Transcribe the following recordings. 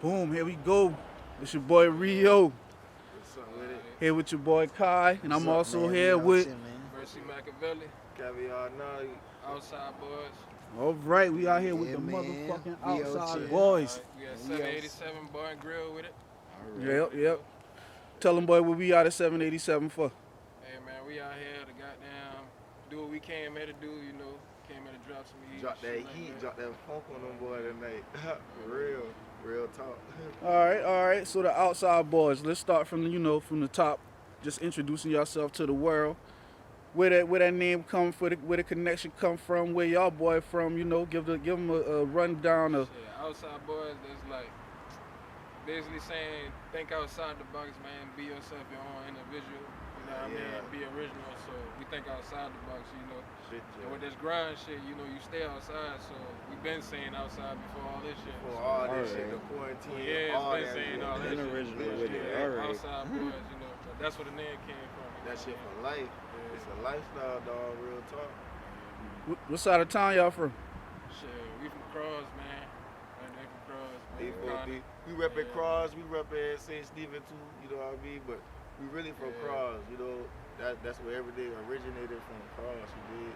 Boom, here we go. It's your boy Rio. What's up with it? Here with your boy Kai. And What's I'm up, also man? We here out with. here, man. Mercy Machiavelli, Caviar Nolly. Outside Boys. Alright, we out here with Yeah, the man. motherfucking We out outside here. boys. We got We out- 787 Bar and Grill with it. Yep. Tell them, boy, what we out at 787 for. Hey man, we out here to goddamn do what we came here to do, you know. Came here to drop some heat. Drop that shit like heat, that. drop that funk on them boy tonight. real talk. Alright. So the outside boys. Let's start from the, from the top. Just introducing yourself to the world. Where that name come from, where the connection come from, where y'all boy from, give them a rundown of. Shit, Outside Boys, that's like basically saying think outside the box, man. Be yourself, your own individual. You know what I mean? Be original. So we think outside the box, you know. Shit, And with this grind shit, you stay outside. So we've been saying outside before all this shit. For So, all this Alright. shit, the quarantine, yeah, all it's been that saying shit. all that Been shit. original Yeah, with it. yeah, Alright. Outside Boys, but that's where the name came from. That shit for life. It's a lifestyle, dog. Real talk. What side of town y'all from? Shit, we from Cross, man. Right there from Cross, man. D4D. We reppin' Yeah. Cross, we reppin' St. Stephen too, you know what I mean? But we really from Yeah. Cross, that's where everything originated from. Cross, you did.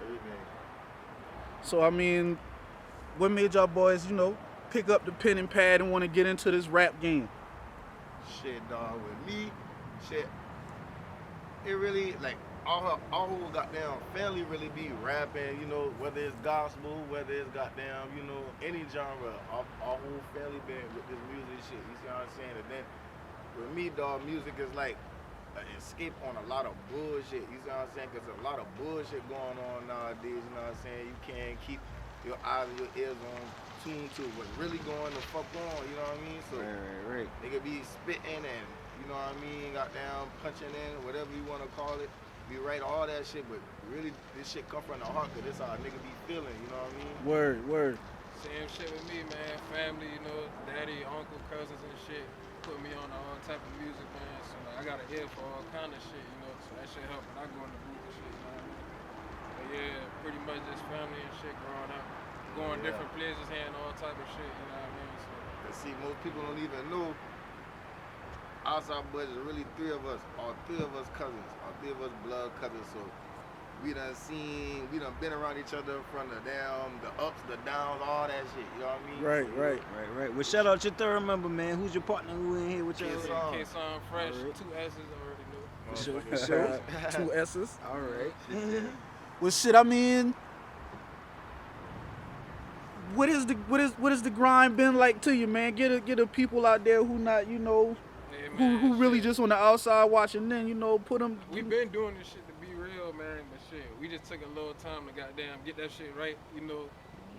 Everything. So I mean, what made y'all boys, pick up the pen and pad and want to get into this rap game? Shit, dog, with me, shit, it really, like, our whole goddamn family really be rapping, whether it's gospel, whether it's goddamn, any genre. Our whole family been with this music shit, you see what I'm saying? And then, with me, dog, music is like an escape on a lot of bullshit, you see what I'm saying? Because a lot of bullshit going on nowadays, you know what I'm saying? You can't keep your eyes and your ears on tuned to what's really going the fuck on, you know what I mean? So, Right. they could be spitting and, you know what I mean, goddamn punching in, whatever you want to call it, be right, all that shit, but really, this shit come from the heart, because this how a nigga be feeling, you know what I mean? Word. Same shit with me, man. Family, daddy, uncle, cousins and shit. Put me on all type of music, man. So like, I got an ear for all kind of shit, So that shit help when I go in the booth and shit, you know what I mean? But yeah, pretty much just family and shit growing up. Going Yeah. different places, hearing all type of shit, you know what I mean? So, Cause see, most people don't even know outside boys is really three of us, all three of us cousins, all three of us blood cousins. So we done been around each other from the ups, the downs, all that shit. You know what I mean? Right. Well, shout out your third member, man. Who's your partner? Who in here with y'all? K-Song Fresh, Alright. 2 S's already knew. Motherfucking Sure. Two S's. All right. Well, shit. I mean, what is the grind been like to you, man? Get the people out there who not, Yeah, who man, really shit. just on the outside watching. Then put them. We been doing this shit to be real, man, but shit, we just took a little time to goddamn get that shit right,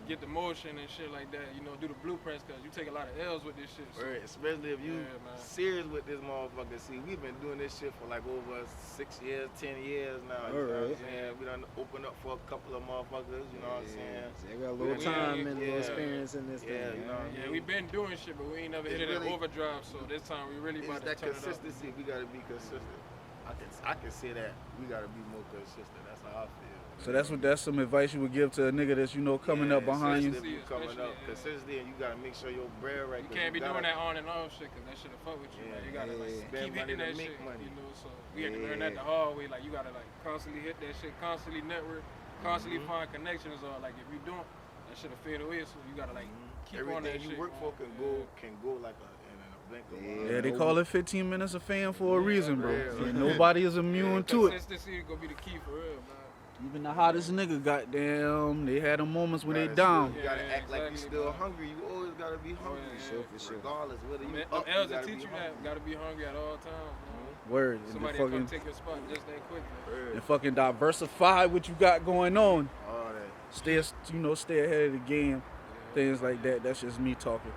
get the motion and shit like that, do the blueprints, cause you take a lot of L's with this shit. So. Right, especially if you Yeah, man. serious with this motherfucker. See, we've been doing this shit for like over 6 years, 10 years now. You know what I'm Alright. saying? We done opened up for a couple of motherfuckers, you know what I'm saying? So I got a little Yeah. time and a little Yeah. experience in this Yeah, thing. you know what I Yeah, mean? we been doing shit, but we ain't never It's hit it in really- overdrive. So this time we really It's about to that turn it up. consistency. We gotta be consistent. I can say that we gotta be more consistent. That's how I feel. So that's some advice you would give to a nigga that's coming up behind you. Consistency coming up, Especially, yeah. consistency, and you gotta make sure your bread right. You 'cause can't be gotta- doing that on and off shit, cause that shit'll fuck with you. Yeah, man. You gotta yeah. Spend keep money hitting to that make shit. money. So we had to learn that the Yeah. hard way. Like you gotta constantly hit that shit, constantly network, constantly find connections. Or like if you don't, that shit'll fade away. So you gotta keep on that Everything you shit. work for man. can go like in a blink of an Yeah. Yeah, they call it 15 minutes of fame for a reason, bro. real. And nobody is immune to it. Consistency gonna be the key for real, man. Even the hottest nigga, goddamn, they had them moments when they Gotta down. You gotta Yeah, act like you exactly, still bro. hungry. You always gotta be hungry. yeah, for sure. Regardless whether you Them up, you L's will gotta teach be you hungry. that. Gotta be hungry at all times, man. Word. And Somebody to will come fucking, take your spot just that quick, man. Real. and fucking diversify what you got going on. All that. Stay ahead of the game. Things like that. That's just me talking.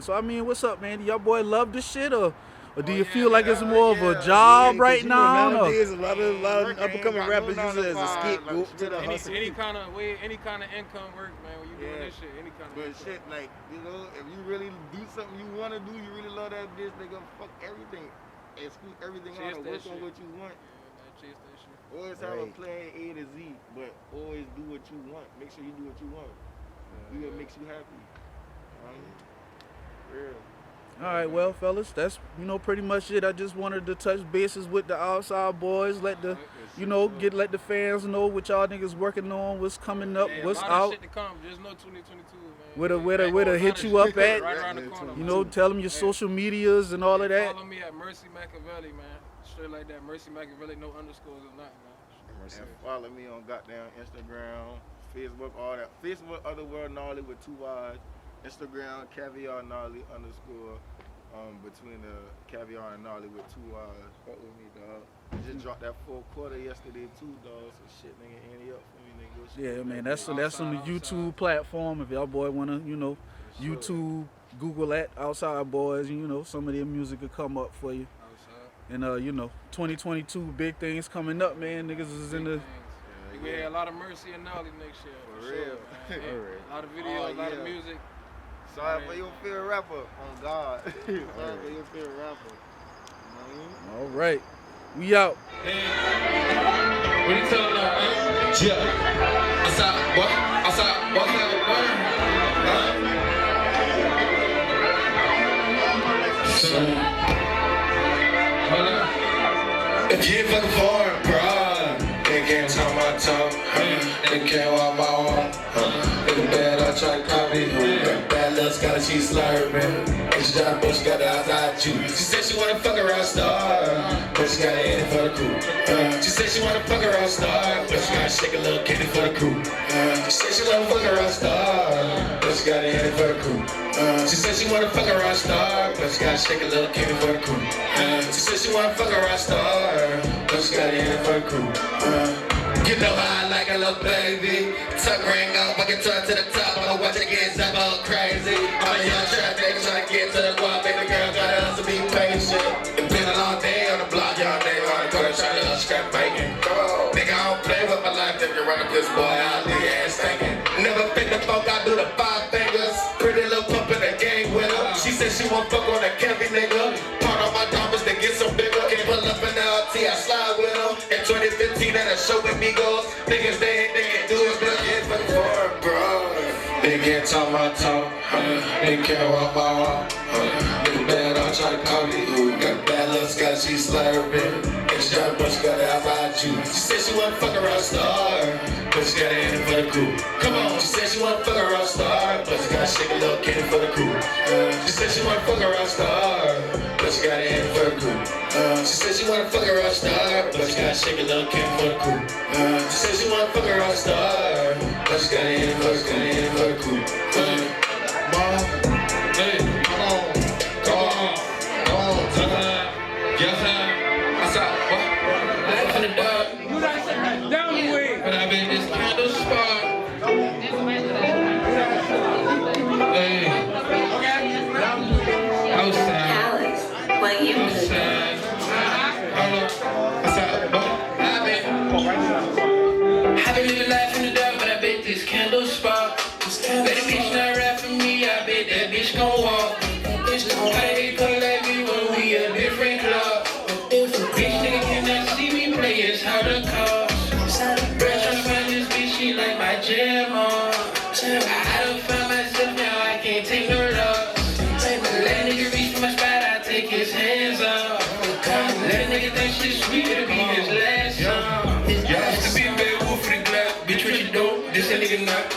So I mean, what's up, man? Do y'all boy love this shit, or do you feel like it's more of a job right now? Nowadays, a lot of Work up and coming ain't rappers got use it as a no scapegoat to the Any- hustle. Any kind of way, any kind of income work, man. When you doing Yeah. this shit, any kind of But income. shit, like, if you really do something you wanna do, you really love that bitch, they gonna fuck everything. Exclude everything Chase out and that work shit. on what you want. Yeah, man, chase that shit. Always have a Right. plan A to Z, but always do what you want. Make sure you do what you want. Do what makes you happy. real. All right, well, fellas, that's pretty much it. I just wanted to touch bases with the outside boys, let the let the fans know what y'all niggas working on, what's coming up, Yeah, what's a lot of out. shit to come. Just know 2022, man. Where to hit you up at. Right around the corner. Tell them your social medias and all of that. Follow me at Mercy Machiavelli, man. Straight like that, Mercy Machiavelli, no underscores or nothing, man. And follow me on goddamn Instagram, Facebook, all that. Facebook, Otherworld Gnarly with 2 Y's. Instagram, Caviar Gnarly _ between the Caviar and Gnarly with 2 Y's. Fuck with me, dog. I just dropped that 4th quarter yesterday too, dog. So shit, nigga, any up for me, nigga. Yeah, man, that's on the YouTube platform. If y'all boy wanna, YouTube, Google that Outside Boys, and some of their music will come up for you. And 2022 big things coming up, man. Niggas is in the. We had a lot of Mercy and Gnarly next year. For real. Sure, man. A lot of videos, a lot of music. Sorry for your favorite rapper, on God. Sorry for your favorite rapper. All right, we out. What you telling them, man? Yeah. Outside, boy. Outside, boy. Hold up. If you ain't fucking foreign, bro, they can't talk my talk. They can't walk my walk. Nigga bad, I try to copy. Bad little scholar, she slurping. And she got but she got the outside juice. She said she wanna fuck a rock star, but she got it in for the crew. She said she wanna fuck a rock star, but she gotta shake a little kitty for the crew. She said she wanna fuck a rock star, but she got it in for the crew. She said she wanna fuck a rock star, but she gotta shake a little kitty for the crew. She said she wanna fuck a rock star, but she got it in for the crew. You know how I like a little baby. Tuck ring on, fucking turn to the top. I'ma watch it get some all crazy. I'm a young trap nigga trying to get to the guap. Baby girl gotta also be patient. It's been a long day on the block, y'all nigga on the corner trying to scrap bacon. Nigga, I don't play with my life. If you run up this boy, I'll leave your ass stinking. Never fit the folk, I do the 5 fingers. Pretty little pump in the gang with her. She said she won't fuck on a Kevin nigga. Part of my diamonds to get some bigger. Can't pull up in the LT, I slide with her. In 2015, at a show with me goes. Niggas they can do it, but yeah, fucking for it, bro. They can't talk my talk, they can't walk my walk. Nigga bad, I'll try to call me. Got a bad little Scott, she slurping. And she got a bunch, got it outside juice. She said she wanna fuck a rock star, but she got it in for the crew. Come on, she said she wanna fuck a rock star, but she gotta shake a little kitty for the crew. She said she wanna fuck a rock star, but she got it in for the crew. She said she wanna fuck a rock star, but she gotta shake a little kitty for the crew. She said she wanna fuck a rock star, but she got it in for the crew. Mom, hey, come on, turn around, yes, outside, what? Life in the dark. Down the way. But I've been this candle spot. Hey, outside. Alex, what you Outside. Hold up. Outside. What? I've been living life in the dark, but I bet this candle spot. Bet the bitch not rap for me, I bet that bitch gon' walk. How they come like me when we a different club. Bitch nigga cannot see me play, it's hard to call. Bruh tryna find this bitch, she like my jam on. I done found myself, now I can't take no loss. Let a nigga reach for my spot, I take his hands off. Let a nigga think shit sweet, it'll be his last song. Used to be a bad wolf for the Glock, bitch what you dope, this a nigga not.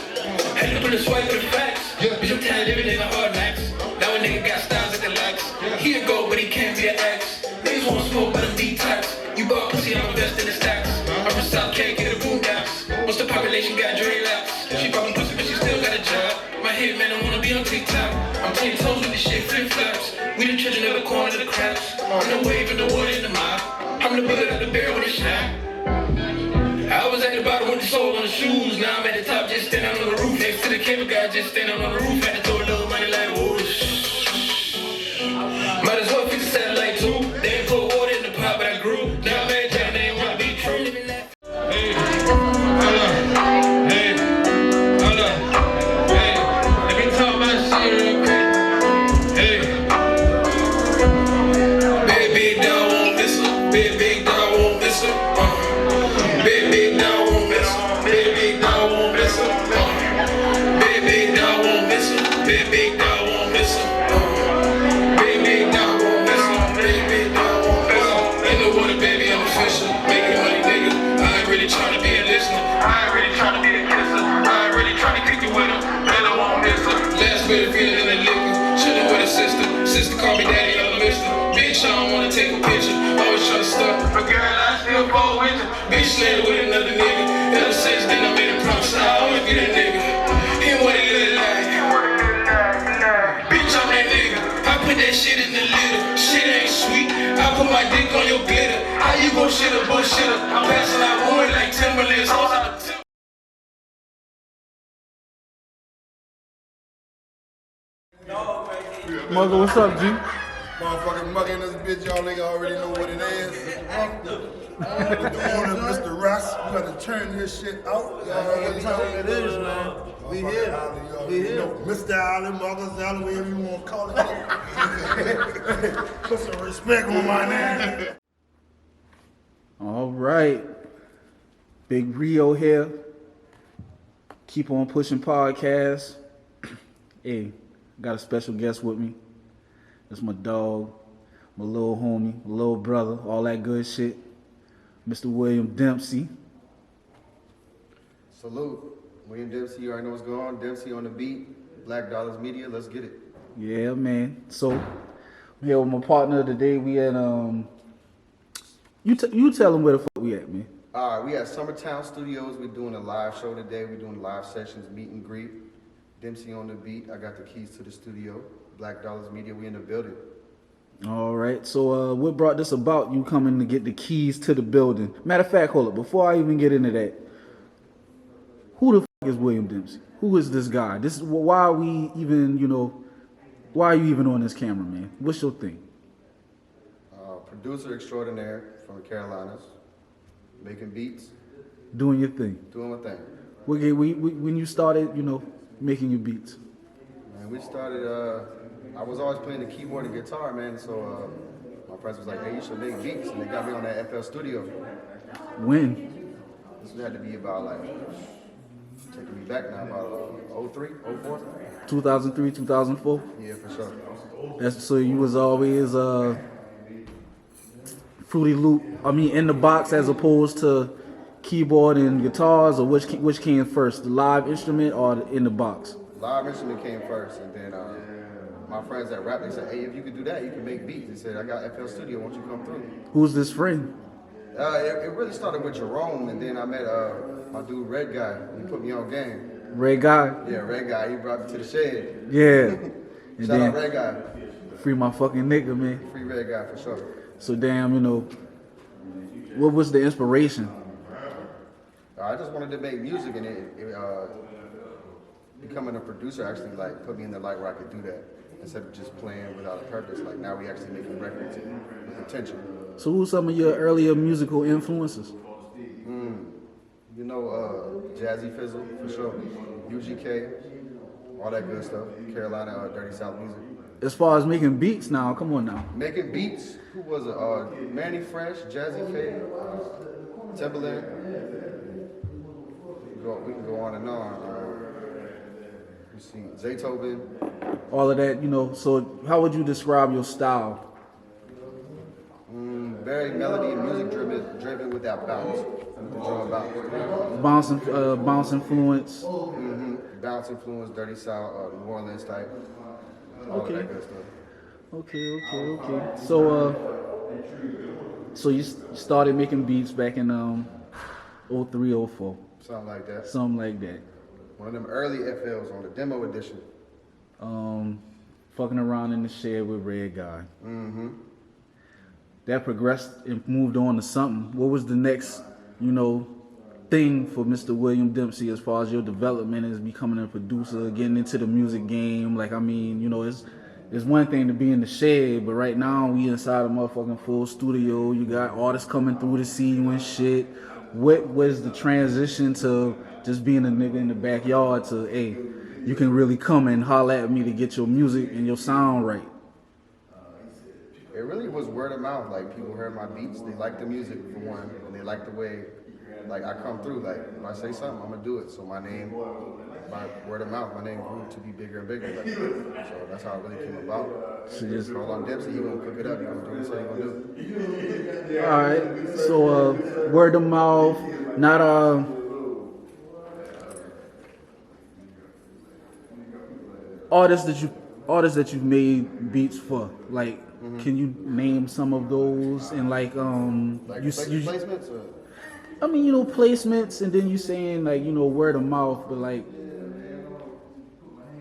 Had to put a swipe for the facts, bitch I'm tired of living in the hard knocks. Now a nigga got styles like the likes. He a go, but he can't be an ex. Niggas won't smoke, but I'm detox. You bought pussy, I'm invested in the stocks. I'm from South, can't get a boondocks. Most of the population got dreadlocks. She poppin' pussy, but she still got a job. My head man, I wanna be on TikTok. I'm 10 toes with this shit, flip-flops. We the children of the corner of the craps. I'm the wave in the water in the mop. I'm the bullet out the barrel with a shot. I was at the bottom with the soul on the shoes. Now I'm at the top, just standing on the roof. Next to the cable guy, just standing on the roof. Had to throw a little money like whoosh. Might as well fix the satellite too. They ain't put water in the pot, but I grew. Now I'm at town, they ain't wanna be true. Hey, hold up. Hey, hold up. Hey, let me talk my shit real quick. Hey, baby, dog won't miss her. Baby, dog won't miss her. Baby, dog won't miss her. Baby, dog won't miss her. Baby, dog won't miss her. Baby, dog won't miss her. slated with another nigga. Ever since then, I made a promise I always get a nigga. Him what he look like. Bitch, I'm that nigga. I put that shit in the litter. Shit ain't sweet. I put my dick on your glitter. How you gon' shit a bullshitter? I'm passing out wood like Timberlands. Mugga, what's up, G? Motherfucking mugger in this bitch, y'all nigga already know what it is. The owner, Mr. Russ, you gotta turn this shit out. Y'all already know what it is, man. We here. We here. Mr. Allen, Mugger's Allen, whatever you want to call it. Put some respect on my name. All right. Big Rio here. Keep on pushing podcasts. Hey, got a special guest with me. That's my dog, my little homie, my little brother, all that good shit. Mr. William Dempsey. Salute. William Dempsey, you already know what's going on. Dempsey on the beat. Black Dollars Media, let's get it. Yeah, man. So, I'm here with my partner today. We at, you tell him where the fuck we at, man. All right, we at Summertown Studios. We're doing a live show today. We're doing live sessions, meet and greet. Dempsey on the beat. I got the keys to the studio. Black Dollars Media, we in the building. All right. So, what brought this about? You coming to get the keys to the building? Matter of fact, hold up. Before I even get into that, who the fuck is William Dempsey? Who is this guy? This is why are we even? Why are you even on this camera, man? What's your thing? Producer extraordinaire from the Carolinas, making beats, Doing your thing. doing my thing. When you started, making your beats. Man, we started. I was always playing the keyboard and guitar, man. So my friends was like, "Hey, you should make beats," and they got me on that FL Studio. When? This had to be about like taking me back now, about 03, 04. 2003, 2004. Yeah, for sure. So you was always Fruity Loop. I mean, in the box as opposed to keyboard and guitars, or which came first, the live instrument or in the box? Live instrument came first, and then my friends that rap, they said, "Hey, if you could do that, you can make beats." They said, "I got FL Studio, won't you come through?" Who's this friend? It really started with Jerome, and then I met my dude Red Guy. He put me on game. Red Guy. Yeah, Red Guy. He brought me to the shed. Yeah. And Shout then out Red Guy. free my fucking nigga, man. Free Red Guy for sure. So damn, what was the inspiration? I just wanted to make music, and becoming a producer actually like put me in the light where I could do that instead of just playing without a purpose. Like now we actually making records with intention. So who's some of your earlier musical influences? Jazzy Fizzle for sure, UGK, all that good stuff. Carolina, Dirty South music. As far as making beats now, come on now. Making beats. Who was it? Manny Fresh, Jazzy Faye, Timberland. We can go on and on. You see Zaytoven. All of that, so how would you describe your style? Very melody and music driven with that bounce. With the drum bounce. Bounce influence. Bounce influence, Dirty South, New Orleans type. All of that good stuff. Okay. So you started making beats back in 03, 04. Something like that. Something like that. One of them early FLs on the demo edition. Fucking around in the shed with Red Guy. That progressed and moved on to something. What was the next, thing for Mr. William Dempsey as far as your development as becoming a producer, getting into the music game? It's one thing to be in the shed, but right now we inside a motherfucking full studio. You got artists coming through to see you and shit. What was the transition to just being a nigga in the backyard to, hey, you can really come and holler at me to get your music and your sound right? It really was word of mouth. Like people heard my beats, they liked the music for one, and they liked the way I come through. Like if I say something, I'm gonna do it. So my name, by word of mouth, my name grew to be bigger and bigger. So that's how it really came about. So just call on Dempsey, he gonna cook it up, he gonna do what he said he gonna do. all right. So word of mouth, not artists that you've made beats for, like. Can you name some of those and Placements or? I mean, placements, and then you saying like, word of mouth, but like,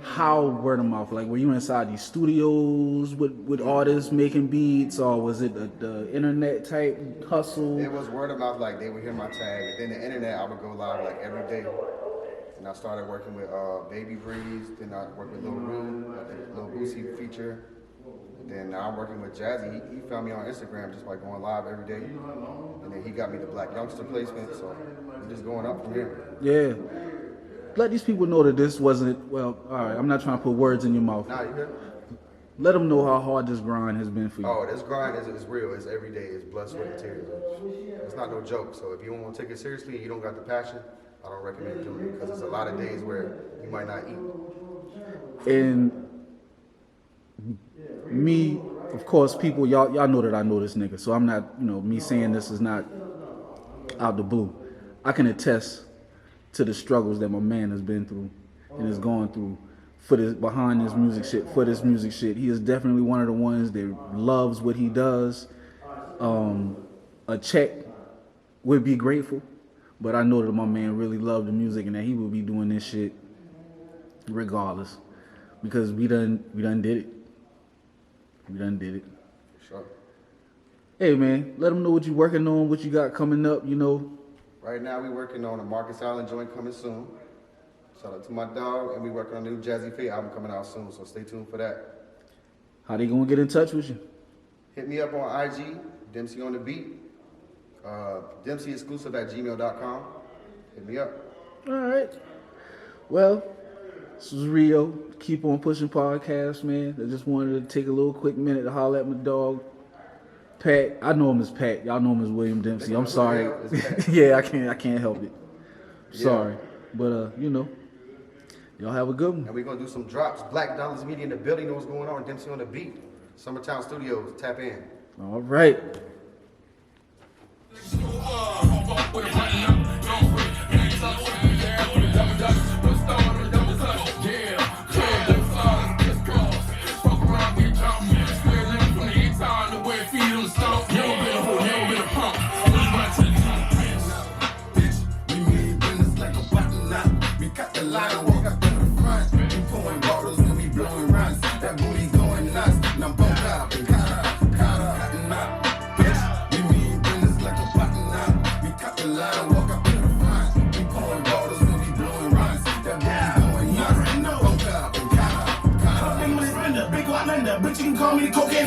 how word of mouth? Like, were you inside these studios with artists making beats, or was it the internet type hustle? It was word of mouth, like they would hear my tag, and then the internet, I would go live like every day. And I started working with Baby Breeze, then I worked with Lil Rue, Lil Boosie feature. And then now I'm working with Jazzy. He found me on Instagram just by going live every day. And then he got me the Black Youngster placement, so we're just going up from here. Yeah. Let these people know that this wasn't, well, all right, I'm not trying to put words in your mouth. Nah, you good? Let them know how hard this grind has been for you. Oh, this grind is real. It's every day. It's blood, sweat, and tears. It's not no joke. So if you don't want to take it seriously and you don't got the passion, I don't recommend doing it, because there's a lot of days where you might not eat. And me, of course, people, y'all know that I know this nigga, so I'm not, me saying this is not out the blue. I can attest to the struggles that my man has been through and is going through behind this music shit, for this music shit. He is definitely one of the ones that loves what he does. A check would be grateful, but I know that my man really loved the music and that he would be doing this shit regardless, because we done did it. We done did it. Sure. Hey man, let them know what you working on, what you got coming up, Right now we working on a Marcus Allen joint coming soon. Shout out to my dog, and we working on a new Jazzy Faye album coming out soon, so stay tuned for that. How they gonna get in touch with you? Hit me up on IG, Dempsey on the beat. DempseyExclusive@gmail.com. Hit me up. All right. Well, this is Rio. Keep on pushing podcast, man. I just wanted to take a little quick minute to holler at my dog, Pat. I know him as Pat. Y'all know him as William Dempsey. I'm sorry. Yeah, I can't help it. Sorry. But y'all have a good one. And we're gonna do some drops. Black Dollars Media in the building, know what's going on. Dempsey on the beat. Summertown Studios, tap in. All right. Bitch, you can call me the cocaine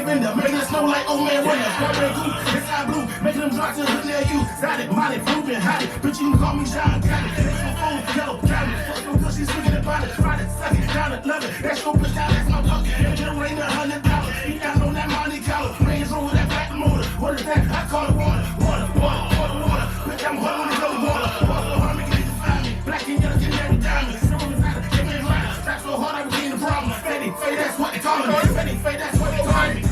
vendor, making it snow like old man winter. Strawberry glue, inside blue, making them drop to the hood near you. Zaddy, Molly, Ruben, Hattie, bitch, you can call me John Caddy. Make my phone yellow, Caddy, fuck no cause she's swinging it body. Ride it, suck it, down it, love it. That's your bitch, that's my bucket. And get a ring to $100. He got on that Monte Carlo, Range Rover, that black motor. What is that? I call it water. Bitch, I'm hard on the go water. Water, hard, make it find me. Black and yellow, get every diamond. Silver is out, give me a line. That's so hard, I became the problem. Fetty, that's what they call me. Fetty, that's what they call me.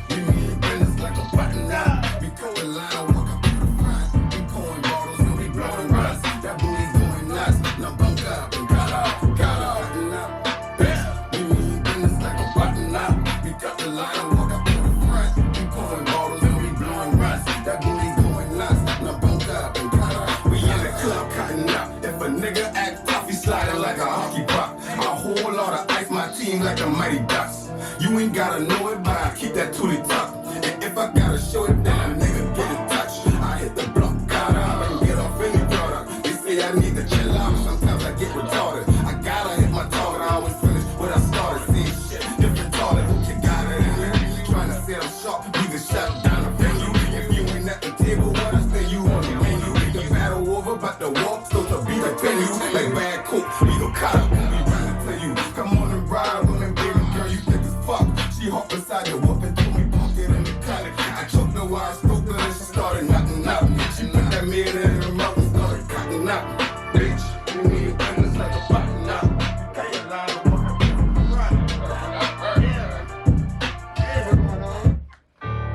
We mean business like a button up. We go in line, walk up in the front. We pouring bottles and we blowing rust. That booty going nuts. Now bunk up and got out, button up. We mean business like a button up. We cut the line, walk up in the front. We pouring bottles and we blowing rust. That booty going nuts. Now bunk up and got out. We in the club cutting up. If a nigga act tough, he sliding like a hockey puck. A whole lot of ice, my team like the Mighty Ducks. You ain't gotta know it, but I keep that tootie tuck. And if I gotta show it, then a nigga get in touch. I hit the block, got out, and get off any product. They say I need to chill out, sometimes I get retarded. I gotta hit my target, I always finish what I started. Same shit, different target, you got it in there. Trying to say I'm sharp, we can shut down the venue. If you ain't at the table with us, then you on the menu. The battle over, but the walk still to be the venue. Like bad coke, we gon' cut up when we run into you. Come on and ride with me, baby girl, you think it's fuck. She hop beside the whoop and told me punk it in the cut. I choked her while I spoke to her and she started nutting up. She put that mirror in her mouth and started cutting up. Bitch, you need business like a button up. Cut your line and walk up in the front.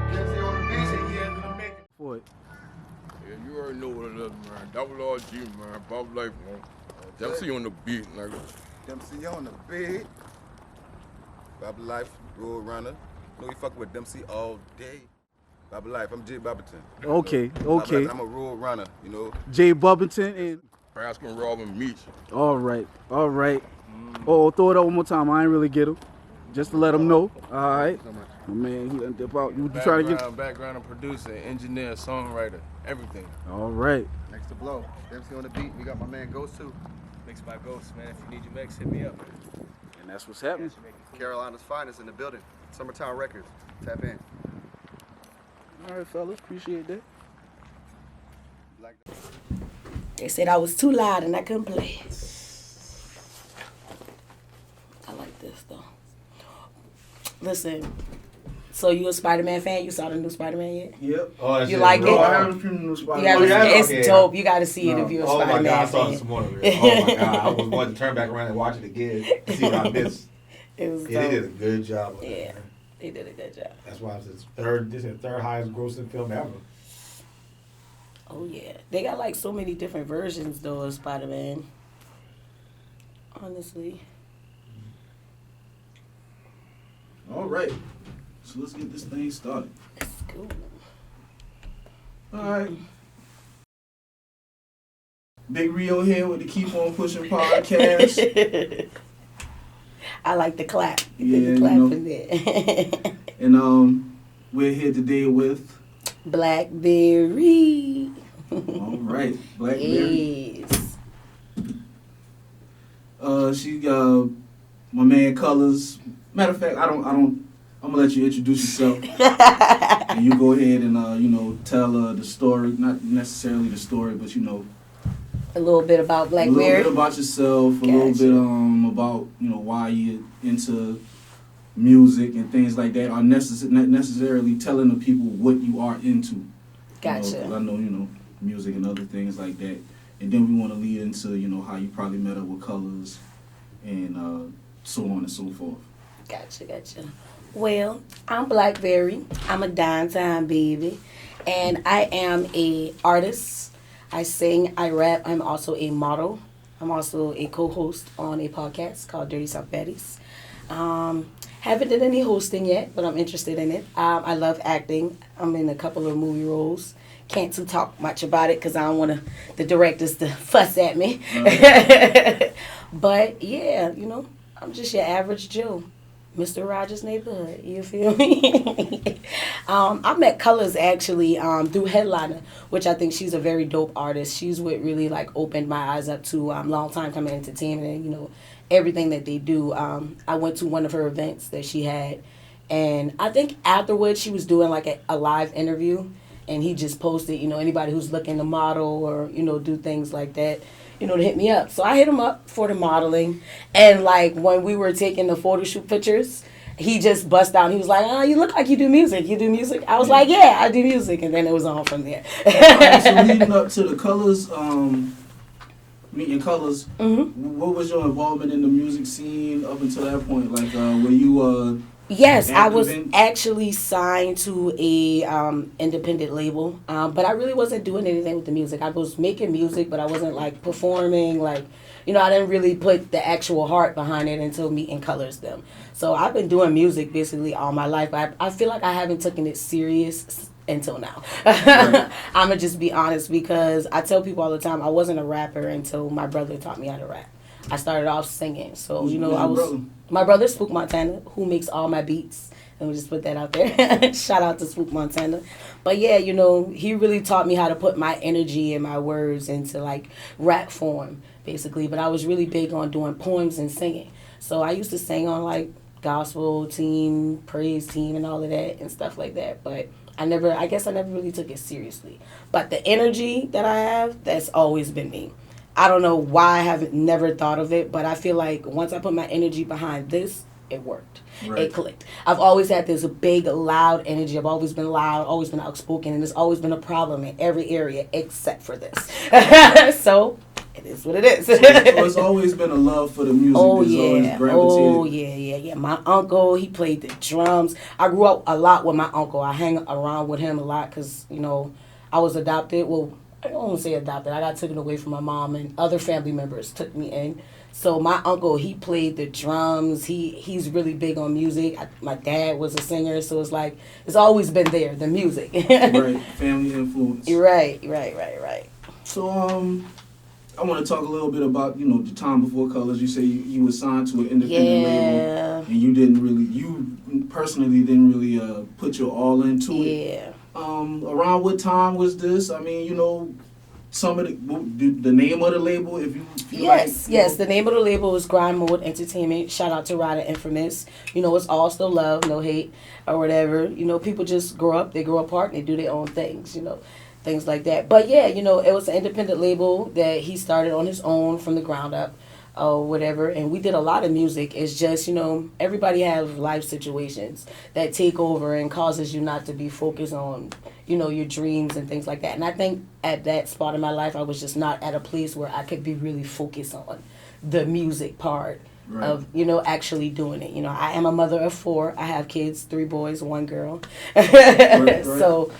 Dempsey on the beat. For it. Yeah, you already know what it is, man. Double RG, man. Bob Life, man. Dempsey on the beat, nigga. Dempsey on the beat. Bob Life, Road Runner. Know you fuck with Dempsey all day. Bobby Life, I'm Jay Bobbiton. Okay, Bobby okay. Life, I'm a rural runner, you know. Jay Bubbington and. Pascal Robin Meach. All right, all right. Oh, throw it out one more time. I ain't really get him. Just to let him know. All right. My man, he done dip out. You trying to get. Background producer, engineer, songwriter, everything. All right. Next to Blow. MC on the beat. We got my man Ghost too. Mixed by Ghost, man. If you need your mix, hit me up. And that's what's happening. Carolina's finest in the building. Summertime Records. Tap in. All right, fellas. Appreciate that. They said I was too loud and I couldn't play. I like this though. Listen, so you a Spider-Man fan? You saw the new Spider-Man yet? Yep. Oh, you like it? I haven't seen the new Spider-Man. It's dope. You got to see it if you're a Oh Spider-Man my God, I fan. saw it this morning. Oh my God, I was going to turn back around and watch it again to see what I missed. It was Yeah, they dope. did a good job. Of Yeah, it, man. they did a good job. That's why it's this is third highest grossing film ever. Oh yeah, they got like so many different versions though of Spider-Man. Honestly. All right. So let's get this thing started. Let's go. All right. Big Rio here with the Keep On Pushing podcast. I like the clap. Yeah, The clap you know. in there. And we're here today with Blackberry. all right, Blackberry. Yes. She my man Colors. Matter of fact, I'm gonna let you introduce yourself. And you go ahead and tell the story, not necessarily the story, but A little bit about a Blackberry. little bit about yourself, a little Gotcha. bit about why you're into music and things like that. Are not necessarily telling the people what you are into. Gotcha. 'Cause I know music and other things like that, and then we want to lead into how you probably met up with Colors, and so on and so forth. Gotcha. Well, I'm Blackberry. I'm a downtown baby, and I am a artist. I sing, I rap. I'm also a model. I'm also a co-host on a podcast called Dirty South Baddies. Haven't done any hosting yet, but I'm interested in it. I love acting. I'm in a couple of movie roles. Can't too talk much about it because I don't want the directors to fuss at me. But yeah, I'm just your average Joe. Mr. Rogers' Neighborhood, you feel me? I met Colors actually through Headliner, which I think she's a very dope artist. She's what really opened my eyes up to long time coming entertainment and everything that they do. I went to one of her events that she had, and I think afterwards she was doing a live interview, and he just posted anybody who's looking to model or do things like that, to hit me up. So I hit him up for the modeling. And when we were taking the photo shoot pictures, he just bust out. He was like, "Oh, you look like you do music. You do music?" I was like, "Yeah, I do music." And then it was on from there. So leading up to the Colors, meeting Colors, what was your involvement in the music scene up until that point? Were you Yes, I was active in- actually signed to a independent label, but I really wasn't doing anything with the music. I was making music, but I wasn't performing. I didn't really put the actual heart behind it until meeting Colors them. So I've been doing music basically all my life. But I feel like I haven't taken it serious until now. Right. I'm gonna just be honest because I tell people all the time I wasn't a rapper until my brother taught me how to rap. I started off singing, so Who's your brother? My brother Spook Montana, who makes all my beats. Let me just put that out there. Shout out to Spook Montana. But yeah, he really taught me how to put my energy and my words into rap form, basically. But I was really big on doing poems and singing. So I used to sing on gospel team, praise team, and all of that and stuff like that. But I guess I never really took it seriously. But the energy that I have, that's always been me. I don't know why I haven't never thought of it, but I feel like once I put my energy behind this, it worked. Right. It clicked. I've always had this big, loud energy. I've always been loud, always been outspoken, and there's always been a problem in every area except for this. So it is what it is. So it's always been a love for the music. Oh that's always yeah. gravitated. Oh yeah. My uncle, he played the drums. I grew up a lot with my uncle. I hang around with him a lot because I was adopted. Well, I don't want to say adopted. I got taken away from my mom, and other family members took me in. So my uncle, he played the drums. He's really big on music. My dad was a singer, so it's like it's always been there, the music. Right, family influence. Right. So I want to talk a little bit about the time before Colors. You say you were signed to an independent label, and you personally didn't really put your all into it. Yeah. Around what time was this? I mean, some of the name of the label, if you feel yes, the name of the label is Grind Mode Entertainment. Shout out to Ryder Infamous. It's all still love, no hate or whatever. People just grow up, they grow apart, and they do their own things, things like that. But yeah, it was an independent label that he started on his own from the ground up or whatever, and we did a lot of music. It's just, everybody has life situations that take over and causes you not to be focused on your dreams and things like that. And I think at that spot in my life, I was just not at a place where I could be really focused on the music part of, actually doing it. I am a mother of 4. I have kids, 3 boys, 1 girl. Right. So,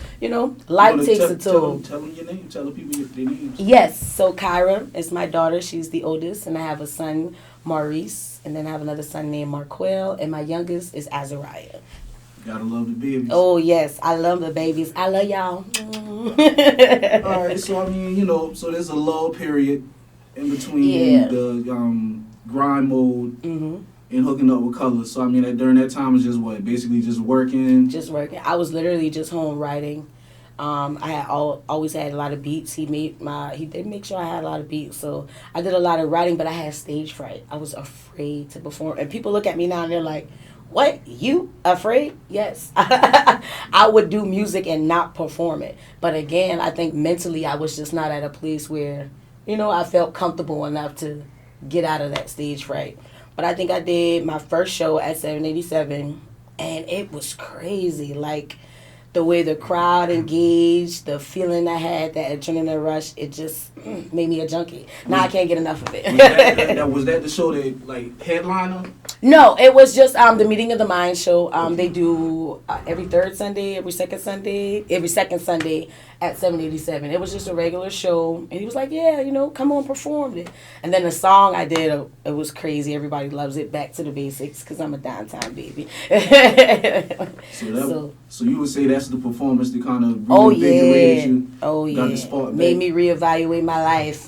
life takes a toll. Tell them your name. Tell the people their names. Yes. So Kyra is my daughter. She's the oldest. And I have a son, Maurice. And then I have another son named Marquel. And my youngest is Azariah. Gotta love the babies. Oh, yes. I love the babies. I love y'all. All right. So, I mean, so there's a lull period in between the grind mode and hooking up with Colors. So, I mean, during that time, was just what? Basically just working? Just working. I was literally just home writing. I had always had a lot of beats. He did make sure I had a lot of beats. So, I did a lot of writing, but I had stage fright. I was afraid to perform. And people look at me now and they're like, what? You afraid? Yes. I would do music and not perform it. But again, I think mentally I was just not at a place where, I felt comfortable enough to get out of that stage fright. But I think I did my first show at 787, and it was crazy. Like, the way the crowd engaged, the feeling I had, that adrenaline rush, it just made me a junkie. Now I can't get enough of it. Was that the show that, like, headliner? No, it was just the Meeting of the Mind show. They do every third Sunday, every second Sunday at 787. It was just a regular show. And he was like, yeah, come on, perform it. And then the song I did, it was crazy. Everybody loves it. Back to the Basics, because I'm a downtown baby. So you would say that's the performance that kind of reinvigorated you? Oh, yeah. Got the spark back. Made me reevaluate my life.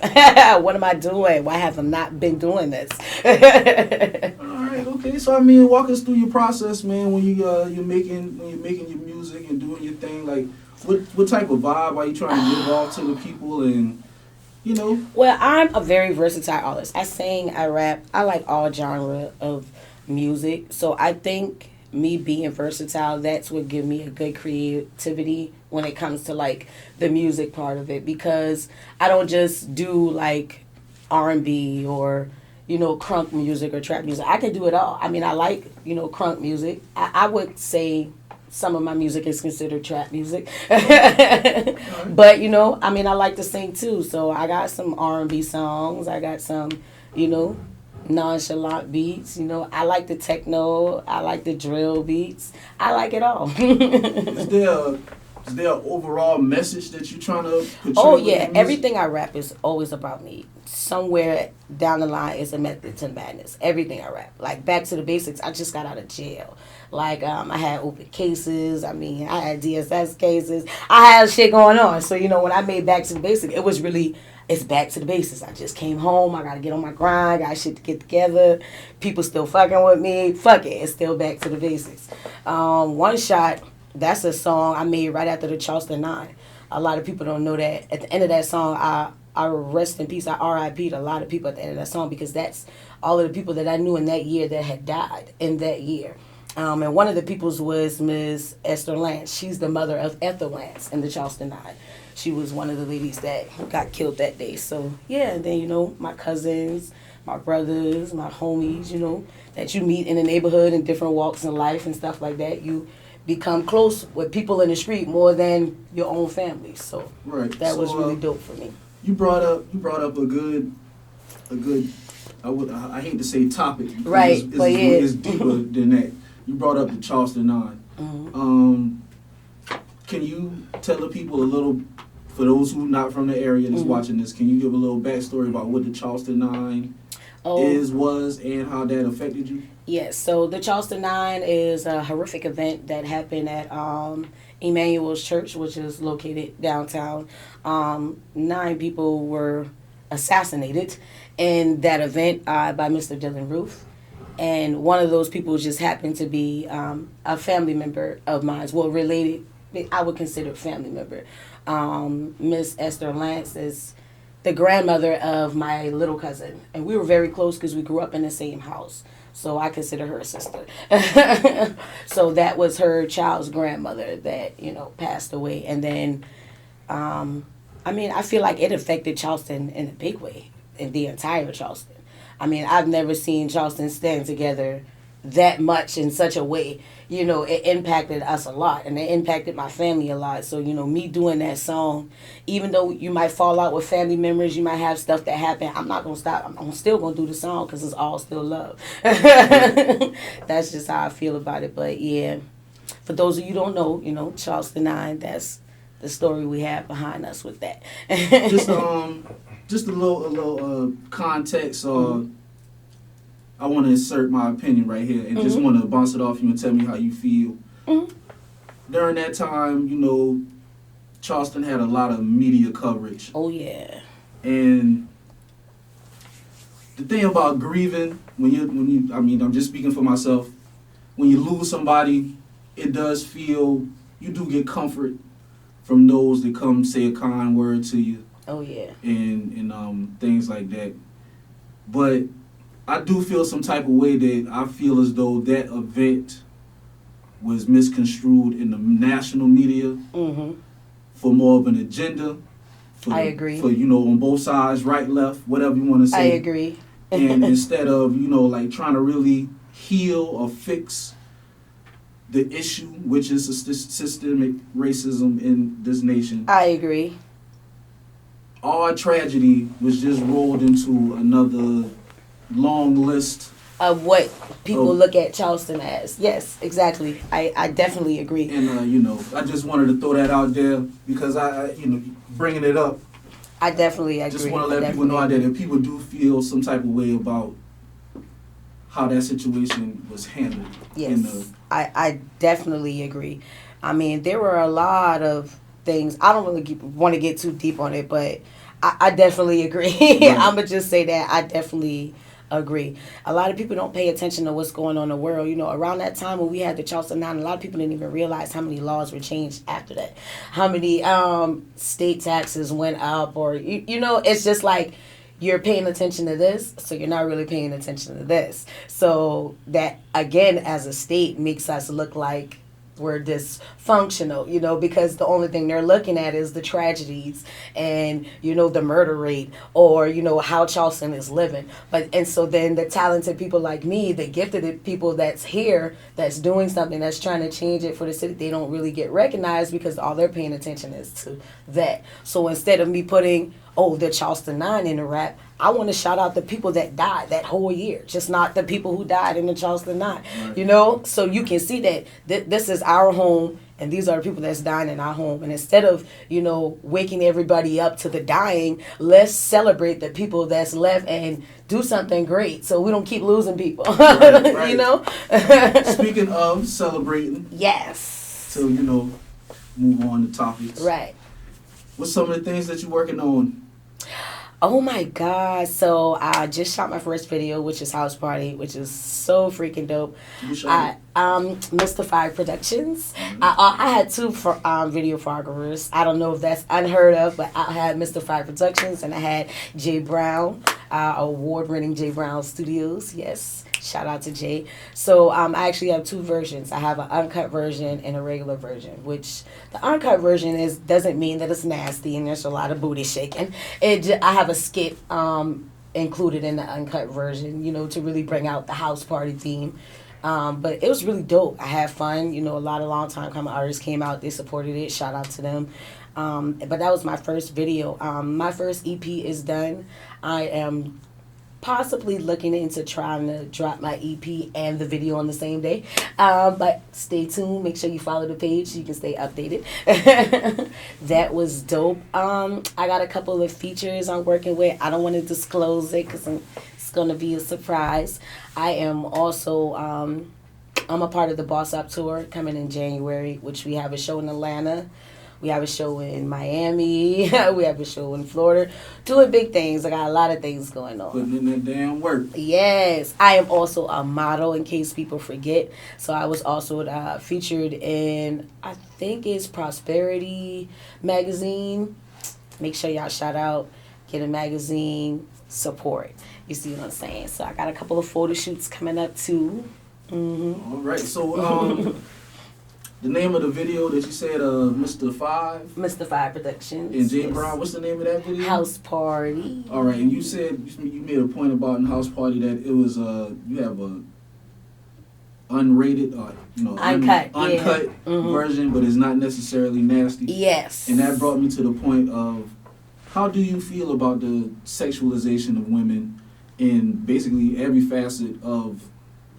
What am I doing? Why have I not been doing this? All right, okay. So I mean, walk us through your process, man. When you're making your music and doing your thing, like what type of vibe are you trying to give off to the people, and Well, I'm a very versatile artist. I sing, I rap, I like all genre of music. So I think me being versatile, that's what give me a good creativity when it comes to like the music part of it, because I don't just do like R&B or crunk music or trap music. I can do it all. I mean, I like crunk music. I would say some of my music is considered trap music. But I mean, I like to sing too. So I got some R&B songs. I got some nonchalant beats. I like the techno. I like the drill beats. I like it all. Is there an overall message that you're trying to portray? Oh yeah, everything I rap is always about me. Somewhere down the line is a method to madness. Everything I rap, like Back to the Basics. I just got out of jail. Like I had open cases. I mean, I had DSS cases. I had shit going on. So when I made Back to the Basics, it was really. It's back to the basics. I just came home. I got to get on my grind. Got shit to get together. People still fucking with me. Fuck it. It's still back to the basics. One Shot, that's a song I made right after the Charleston Nine. A lot of people don't know that. At the end of that song, I rest in peace. I RIP'd a lot of people at the end of that song, because that's all of the people that I knew in that year that had died in that year. And one of the peoples was Ms. Esther Lance. She's the mother of Ethel Lance in the Charleston Nine. She was one of the ladies that got killed that day. So, yeah, and then, my cousins, my brothers, my homies, that you meet in the neighborhood in different walks in life and stuff like that. You become close with people in the street more than your own family. So, that was really dope for me. You brought up a good I hate to say topic. Right, it's deeper than that. You brought up the Charleston Nine. Mm-hmm. Can you tell the people a little, for those who not from the area that's watching this, can you give a little backstory about what the Charleston Nine was, and how that affected you? Yes, so the Charleston Nine is a horrific event that happened at Emmanuel's Church, which is located downtown. 9 people were assassinated in that event by Mr. Dylan Roof. And one of those people just happened to be a family member of mine. Well, related, I would consider family member. Miss Esther Lance is the grandmother of my little cousin. And we were very close because we grew up in the same house. So I consider her a sister. So that was her child's grandmother that, passed away. And then, I feel like it affected Charleston in a big way, in the entire Charleston. I've never seen Charleston stand together that much in such a way. It impacted us a lot, and it impacted my family a lot. So, me doing that song, even though you might fall out with family members, you might have stuff that happen, I'm not going to stop. I'm still going to do the song because it's all still love. That's just how I feel about it. But, yeah, for those of you who don't know, Charleston Nine, that's the story we have behind us with that. Just a little context. I want to insert my opinion right here, and just want to bounce it off you and tell me how you feel. During that time, Charleston had a lot of media coverage. Oh yeah. And the thing about grieving, when you, I'm just speaking for myself. When you lose somebody, it does feel, you do get comfort from those that come say a kind word to you. Oh yeah. And things like that. But I do feel some type of way that I feel as though that event was misconstrued in the national media for more of an agenda. I agree. For, on both sides, right, left, whatever you want to say. I agree. And instead of, trying to really heal or fix the issue, which is systemic racism in this nation. I agree. Our tragedy was just rolled into another long list of what people look at Charleston as. Yes, exactly. I definitely agree. And I just wanted to throw that out there because I bringing it up. I definitely agree. Just want to let people know that if people do feel some type of way about how that situation was handled. Yes, I definitely agree. There were a lot of things. I don't really want to get too deep on it, but I definitely agree. Right. I'm going to just say that I definitely agree. A lot of people don't pay attention to what's going on in the world. Around that time when we had the Charleston Nine, a lot of people didn't even realize how many laws were changed after that. How many state taxes went up, or, it's just like you're paying attention to this, so you're not really paying attention to this. So that, again, as a state, makes us look like we're dysfunctional, because the only thing they're looking at is the tragedies and, the murder rate or, how Charleston is living. And so then the talented people like me, the gifted people that's here, that's doing something, that's trying to change it for the city, they don't really get recognized because all they're paying attention is to that. So instead of me putting, the Charleston Nine in the rap, I want to shout out the people that died that whole year, just not the people who died in the Charleston Nine, right. So you can see that this is our home, and these are the people that's dying in our home. And instead of, waking everybody up to the dying, let's celebrate the people that's left and do something great so we don't keep losing people, right. Speaking of celebrating. Yes. So, move on to topics. Right. What's some of the things that you're working on? Oh my God. So I just shot my first video, which is House Party, which is so freaking dope. Mystified Productions. I had 2 video photographers. I don't know if that's unheard of, but I had Mystified Productions and I had Jay Brown, award-winning Jay Brown Studios. Yes. Shout out to Jay. So I actually have 2 versions. I have an uncut version and a regular version, which the uncut version doesn't mean that it's nasty and there's a lot of booty shaking. I have a skit included in the uncut version, to really bring out the house party theme. But it was really dope. I had fun. A lot of long-time coming artists came out. They supported it. Shout out to them. But that was my first video. My first EP is done. I am possibly looking into trying to drop my EP and the video on the same day. But stay tuned. Make sure you follow the page so you can stay updated. That was dope. I got a couple of features I'm working with. I don't want to disclose it because I'm It's going to be a surprise. I am also, I'm a part of the Boss Up Tour coming in January, which we have a show in Atlanta. We have a show in Miami. We have a show in Florida. Doing big things. I got a lot of things going on. Putting in that damn work. Yes. I am also a model, in case people forget. So I was also featured in, I think it's Prosperity magazine. Make sure y'all shout out, get a magazine, support. You see what I'm saying? So I got a couple of photo shoots coming up too. Mm-hmm. All right. So the name of the video that you said, Mr. Five? Mr. Five Productions. And Jay yes. Brown, what's the name of that video? House Party. All right, and you said, you made a point about in House Party that it was, you have a unrated, uncut version, but it's not necessarily nasty. Yes. And that brought me to the point of, how do you feel about the sexualization of women in basically every facet of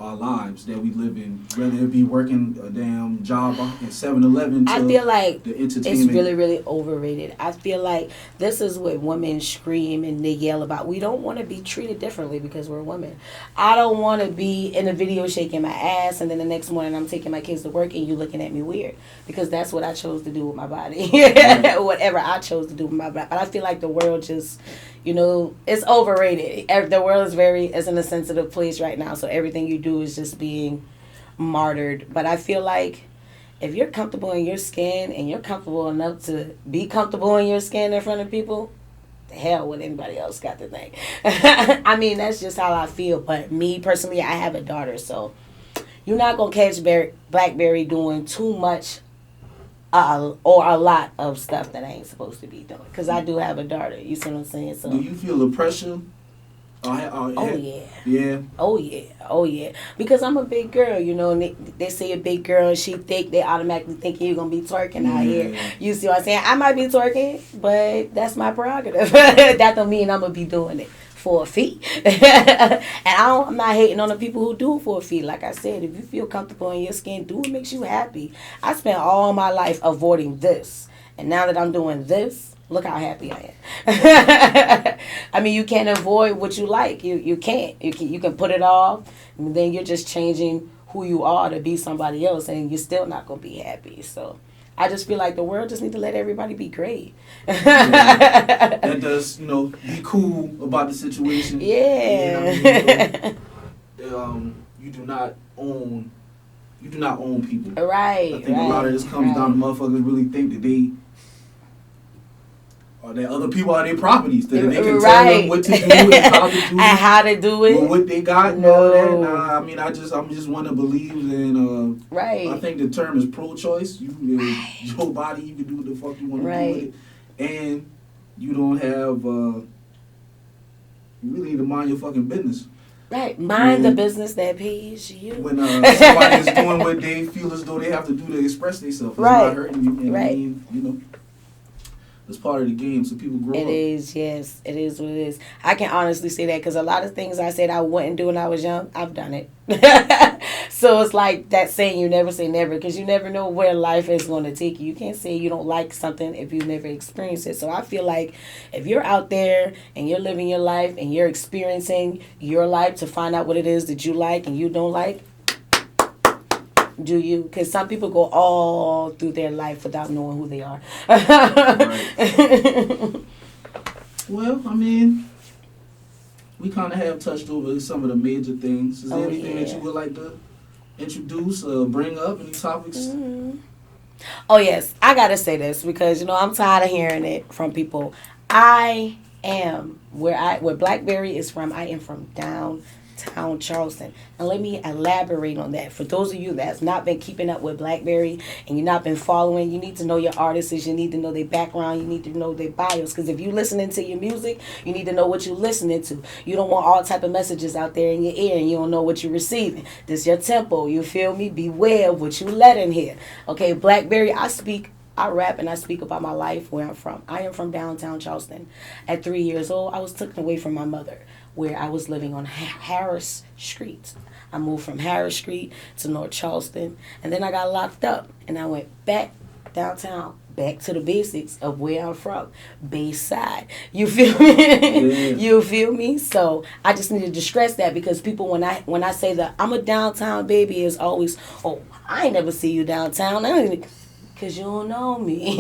our lives that we live in, whether it be working a damn job at 7-Eleven to I feel like the entertainment. it's really, really overrated. I feel like this is what women scream and they yell about. We don't want to be treated differently because we're women. I don't want to be in a video shaking my ass and then the next morning I'm taking my kids to work and you looking at me weird, because that's what I chose to do with my body. Right. Whatever I chose to do with my body. But I feel like the world just, it's overrated. The world is in a sensitive place right now, so everything you do is just being martyred. But I feel like if you're comfortable in your skin and you're comfortable enough to be comfortable in your skin in front of people, the hell what anybody else got to think. I mean, that's just how I feel. But me personally, I have a daughter, so you're not gonna catch Blackberry doing too much or a lot of stuff that I ain't supposed to be doing, because I do have a daughter. You see what I'm saying? So do you feel the pressure? Oh yeah. Yeah. Oh yeah. Because I'm a big girl, and they say a big girl, she thick, they automatically think you're gonna be twerking out here. You see what I'm saying? I might be twerking, but that's my prerogative. That don't mean I'm gonna be doing it for a fee. And I'm not hating on the people who do it for a fee. Like I said, if you feel comfortable in your skin, do what makes you happy. I spent all my life avoiding this, and now that I'm doing this, look how happy I am. I mean, you can't avoid what you like. You can't. You can put it off, and then you're just changing who you are to be somebody else, and you're still not gonna be happy. So I just feel like the world just need to let everybody be great. That does, be cool about the situation. Yeah. You do not own people. Right. I think a lot of this comes down to motherfuckers really think that they or that other people are their properties, that they can tell them what to do and how to do it, with what they got and all that. Nah, I mean, I'm just one that believes in. I think the term is pro-choice. Your body, you can do what the fuck you want to do with it, and you don't have. You really need to mind your fucking business. Right, mind the business that pays you. When somebody is doing what they feel as though they have to do to express themselves, it's not hurting you. And I mean, it's part of the game, so people grow up. It is, yes. It is what it is. I can honestly say that because a lot of things I said I wouldn't do when I was young, I've done it. So it's like that saying, you never say never, because you never know where life is going to take you. You can't say you don't like something if you've never experienced it. So I feel like if you're out there and you're living your life and you're experiencing your life to find out what it is that you like and you don't like, do you? Because some people go all through their life without knowing who they are. Well, I mean, we kind of have touched over some of the major things. Is there anything that you would like to introduce, bring up, any topics? Mm-hmm. Oh, yes. I got to say this because, I'm tired of hearing it from people. I am, where Blackberry is from, I am from downtown Charleston. And let me elaborate on that. For those of you that's not been keeping up with Blackberry and you're not been following, you need to know your artists, you need to know their background, you need to know their bios. Because if you're listening to your music, you need to know what you're listening to. You don't want all type of messages out there in your ear and you don't know what you're receiving. This is your tempo, you feel me? Beware of what you let in here. Okay, Blackberry, I rap and I speak about my life, where I'm from. I am from downtown Charleston. At 3 years old, I was taken away from my mother, where I was living on Harris Street. I moved from Harris Street to North Charleston, and then I got locked up, and I went back downtown. Back to the basics of where I'm from, Bayside. You feel me? Yeah. You feel me? So I just needed to stress that because people, when I say that I'm a downtown baby, is always, oh, I ain't never see you downtown. I don't even, cause you don't know me.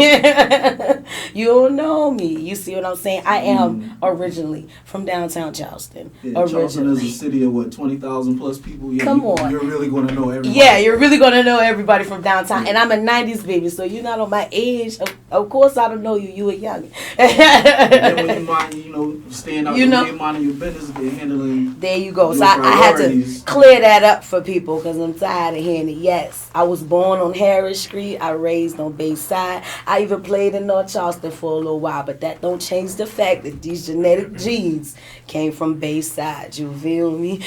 You don't know me. You see what I'm saying? I am originally from downtown Charleston. Yeah, Charleston is a city of what, 20,000 plus people. Yeah, Come on. You're really gonna know everybody. Yeah, you're really gonna know everybody from downtown. And I'm a '90s baby, so you're not on my age. Of course, I don't know you. You were young. And then when you mind, staying out the way, minding your business, and handling. There you go. your So I had to priorities. clear that up for people because I'm tired of hearing it. Yes, I was born on Harris Street. I raised on Bayside. I even played in North Charleston for a little while, but that don't change the fact that these genetic genes came from Bayside. You feel me?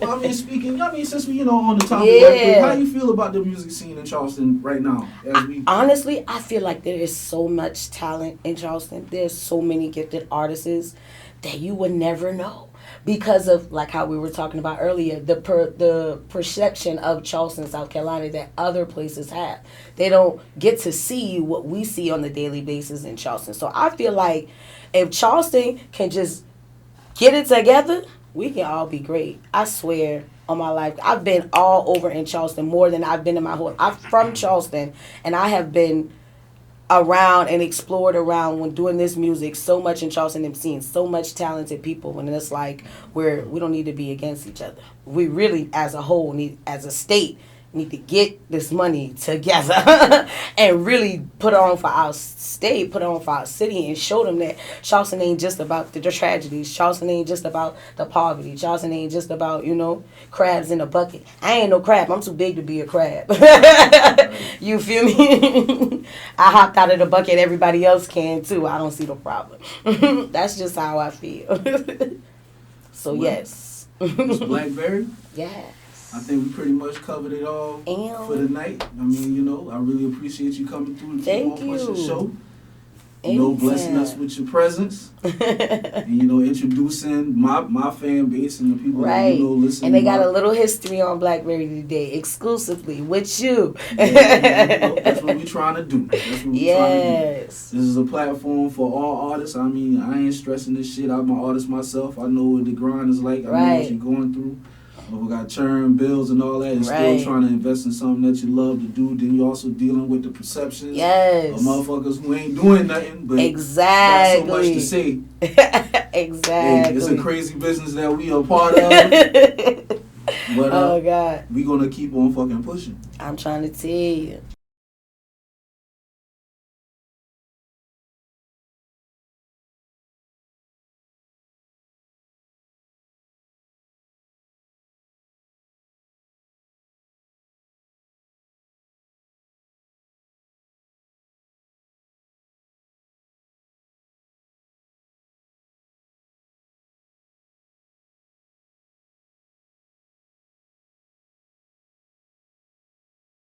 Well, since we on the topic, right quick, how you feel about the music scene in Charleston right now? Honestly, I feel like there is so much talent in Charleston. There's so many gifted artists that you would never know because of, like how we were talking about earlier, the perception of Charleston, South Carolina that other places have. They don't get to see what we see on the daily basis in Charleston. So I feel like if Charleston can just get it together, we can all be great. I swear on my life. I've been all over in Charleston more than I've been in my whole. I'm from Charleston, and I have been around and explored around when doing this music so much in Charleston and seeing so much talented people. And it's like we don't need to be against each other. We really, as a whole, as a state, need to get this money together and really put on for our state, put on for our city, and show them that Charleston ain't just about the tragedies. Charleston ain't just about the poverty. Charleston ain't just about, crabs in a bucket. I ain't no crab. I'm too big to be a crab. You feel me? I hopped out of the bucket. Everybody else can too. I don't see the problem. That's just how I feel. So, yes. Miss Blackberry? Yeah. I think we pretty much covered it all for the night. I mean, I really appreciate you coming through and keep on pushing the show. Blessing us with your presence. And, introducing my fan base and the people that, listen. And they got a little history on Blackberry today, exclusively with you. That's what we're trying to do. That's what we're trying to do. This is a platform for all artists. I mean, I ain't stressing this shit. I'm an artist myself. I know what the grind is like. I know what you're going through. We got churn, bills, and all that, and still trying to invest in something that you love to do. Then you're also dealing with the perceptions of motherfuckers who ain't doing nothing, but got so much to say. Exactly. It's a crazy business that we are part of. But oh, God. we going to keep on fucking pushing. I'm trying to tell you.